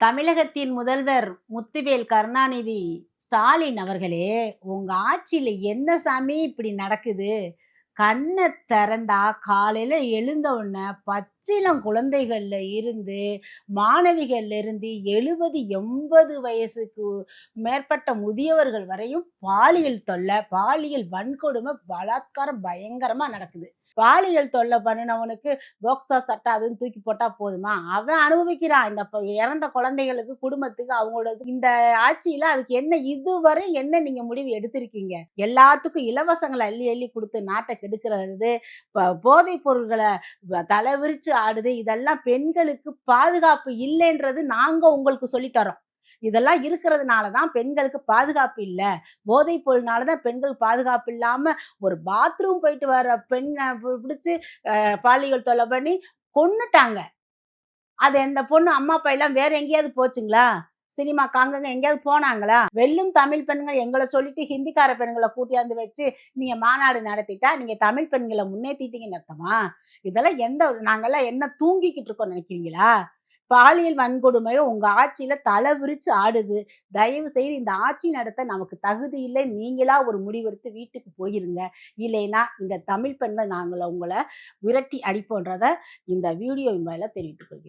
தமிழகத்தின் முதல்வர் முத்துவேல் கருணாநிதி ஸ்டாலின் அவர்களே, உங்க ஆட்சியில என்ன சாமி இப்படி நடக்குது? கண்ண திறந்தா காலையில எழுந்த உடனே பச்சிளம் குழந்தைகள்ல இருந்து, மாணவிகள்ல இருந்து 70, 80 வயசுக்கு மேற்பட்ட முதியவர்கள் வரையும் பாலியல் தொல்ல, பாலியல் வன்கொடுமை, பலாத்காரம் பயங்கரமா நடக்குது. பாலியல் தொல்ல பண்ணுனவனுக்கு போக்சோ சட்டம் அதுன்னு தூக்கி போட்டா போதுமா? அவன் அனுபவிக்கிறான். இந்த இறந்த குழந்தைகளுக்கு, குடும்பத்துக்கு அவங்களோட இந்த ஆட்சியில அதுக்கு என்ன இதுவரை என்ன நீங்க முடிவு எடுத்திருக்கீங்க? எல்லாத்துக்கும் இலவசங்கள அள்ளி அள்ளி குடுத்து நாட்ட கெடுக்கிறது, போதைப் பொருள்கள தல விரிச்சு ஆடுது. இதெல்லாம் பெண்களுக்கு பாதுகாப்பு இல்லைன்றது நாங்க உங்களுக்கு சொல்லி தர்றோம். இதெல்லாம் இருக்கிறதுனால தான் பெண்களுக்கு பாதுகாப்பு இல்ல. போதைப் பொருள்னால தான் பெண்கள் பாதுகாப்பு இல்லாம ஒரு பாத்ரூம் போயிட்டு வர பெண்ண பிடிச்சு பாலியல் தொல்லை பண்ணி கொன்னுட்டாங்க. அது அந்த பொண்ணு அம்மா, அப்பா எல்லாம் வேற எங்கேயாவது போச்சுங்களா? சினிமாக்கு அங்கங்க எங்கேயாவது போனாங்களா? வெல்லும் தமிழ் பெண்கள் எங்கள சொல்லிட்டு ஹிந்திக்கார பெண்கள கூட்டியாந்து வச்சு, நீங்க மாநாடு நடத்திட்டா, நீங்க தமிழ் பெண்கள முன்னேத்திட்டீங்கன்னு அர்த்தமா? இதெல்லாம் நாங்கலாம் என்ன தூங்கிக்கிட்டு இருக்கோம்னு நெனைக்கிறீங்களா? பாலியல் வன்கொடுமை உங்க ஆட்சியில தல விரிச்சு ஆடுது. தயவு செய்து இந்த ஆட்சி நடத்த நமக்கு தகுதி இல்லை. நீங்களா ஒரு முடிவெடுத்து வீட்டுக்கு போயிருங்க. இல்லைன்னா, இந்த தமிழ் பெண்கள் நாங்கள உங்கள விரட்டி அடிப்போன்றத இந்த வீடியோ மேல தெரிவித்துக் கொள்கிறேன்.